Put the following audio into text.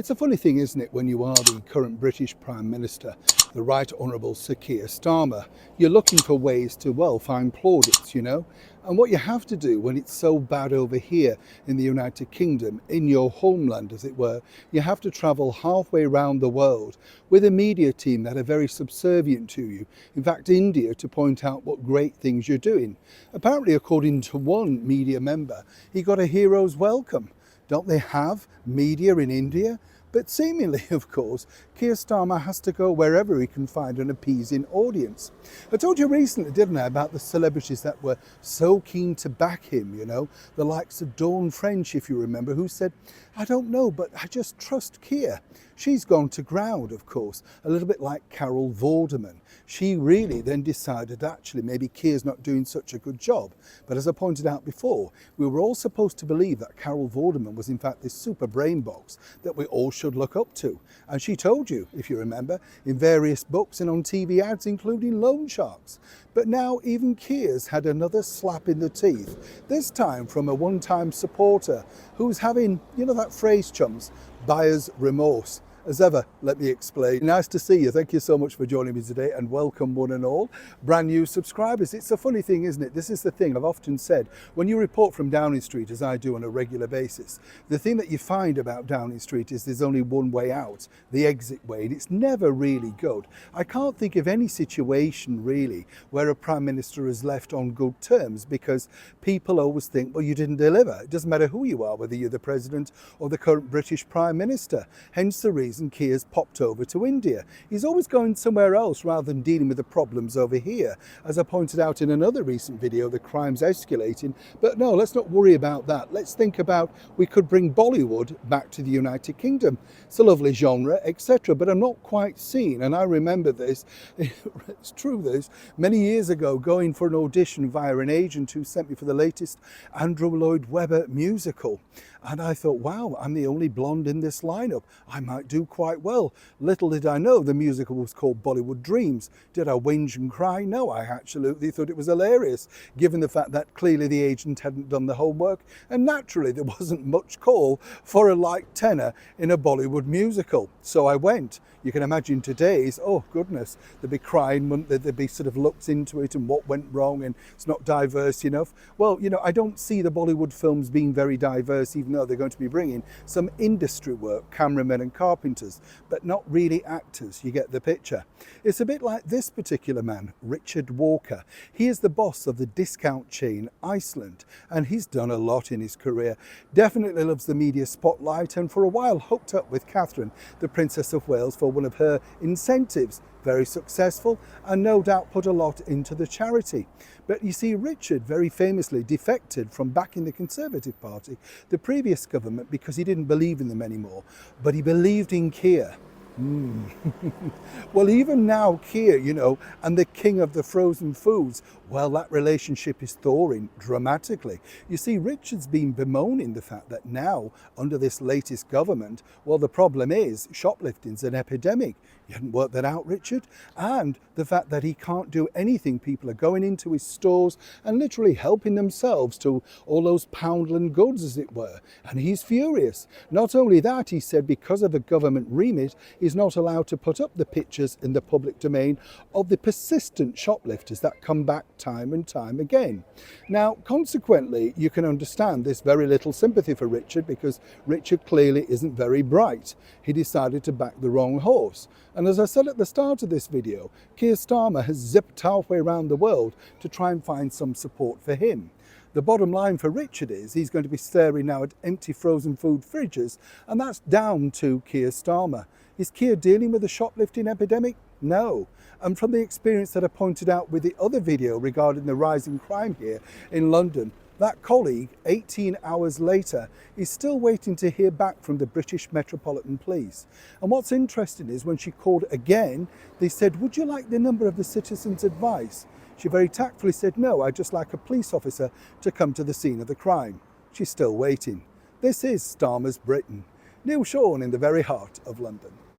It's a funny thing, isn't it, when you are the current British Prime Minister, the Right Honourable Sir Keir Starmer, you're looking for ways to, well, find plaudits, And what you have to do when it's so bad over here in the United Kingdom, in your homeland, as it were, you have to travel halfway around the world with a media team that are very subservient to you. In fact, India, to point out what great things you're doing. Apparently, according to one media member, he got a hero's welcome. Don't they have media in India? But seemingly, of course, Keir Starmer has to go wherever he can find an appeasing audience. I told you recently, didn't I, about the celebrities that were so keen to back him, the likes of Dawn French, if you remember, who said, I don't know, but I just trust Keir. She's gone to ground, of course, a little bit like Carol Vorderman. She really then decided actually maybe Keir's not doing such a good job. But as I pointed out before, we were all supposed to believe that Carol Vorderman was in fact this super brain box that we all should look up to. And she told you, if you remember, in various books and on TV ads, including Loan Sharks. But now even Keir's had another slap in the teeth, this time from a one-time supporter who's having, that phrase, chums, buyer's remorse. As ever, let me explain. Nice to see you. Thank you so much for joining me today, and welcome one and all. Brand new subscribers. It's a funny thing, isn't it? This is the thing I've often said. When you report from Downing Street, as I do on a regular basis, the thing that you find about Downing Street is there's only one way out, the exit way, and it's never really good. I can't think of any situation really where a Prime Minister is left on good terms, because people always think, well, you didn't deliver. It doesn't matter who you are, whether you're the President or the current British Prime Minister. Hence the reason Keir's popped over to India. He's always going somewhere else rather than dealing with the problems over here. As I pointed out in another recent video, the crime's escalating. But no, let's not worry about that. Let's think about we could bring Bollywood back to the United Kingdom. It's a lovely genre, etc. But I'm not quite seeing, and I remember this, it's true this, many years ago going for an audition via an agent who sent me for the latest Andrew Lloyd Webber musical. And I thought, wow, I'm the only blonde in this lineup. I might do quite well. Little did I know the musical was called Bollywood Dreams. Did I whinge and cry? No, I absolutely thought it was hilarious, given the fact that clearly the agent hadn't done the homework. And naturally, there wasn't much call for a light tenor in a Bollywood musical. So I went. You can imagine today's, oh goodness, they'd be crying, wouldn't they? There'd be sort of looks into it and what went wrong and it's not diverse enough. Well, I don't see the Bollywood films being very diverse, even though they're going to be bringing some industry work, cameramen and carpenters, but not really actors. You get the picture. It's a bit like this particular man, Richard Walker. He is the boss of the discount chain Iceland, and he's done a lot in his career. Definitely loves the media spotlight, and for a while hooked up with Catherine, the Princess of Wales, for one of her incentives. Very successful, and no doubt put a lot into the charity. But you see, Richard very famously defected from back in the Conservative Party, the previous government, because he didn't believe in them anymore. But he believed in Keir. Well, even now, Keir, and the king of the frozen foods, well, that relationship is thawing dramatically. You see, Richard's been bemoaning the fact that now, under this latest government, well, the problem is shoplifting's an epidemic. You hadn't worked that out, Richard? And the fact that he can't do anything. People are going into his stores and literally helping themselves to all those Poundland goods, as it were. And he's furious. Not only that, he said, because of the government remit, he's not allowed to put up the pictures in the public domain of the persistent shoplifters that come back time and time again. Now, consequently, you can understand there's very little sympathy for Richard, because Richard clearly isn't very bright. He decided to back the wrong horse. And as I said at the start of this video, Keir Starmer has zipped halfway around the world to try and find some support for him. The bottom line for Richard is he's going to be staring now at empty frozen food fridges, and that's down to Keir Starmer. Is Keir dealing with the shoplifting epidemic? No. And from the experience that I pointed out with the other video regarding the rising crime here in London, that colleague, 18 hours later, is still waiting to hear back from the British Metropolitan Police. And what's interesting is when she called again, they said, would you like the number of the citizen's advice? She very tactfully said, no, I'd just like a police officer to come to the scene of the crime. She's still waiting. This is Starmer's Britain. Neil Sean in the very heart of London.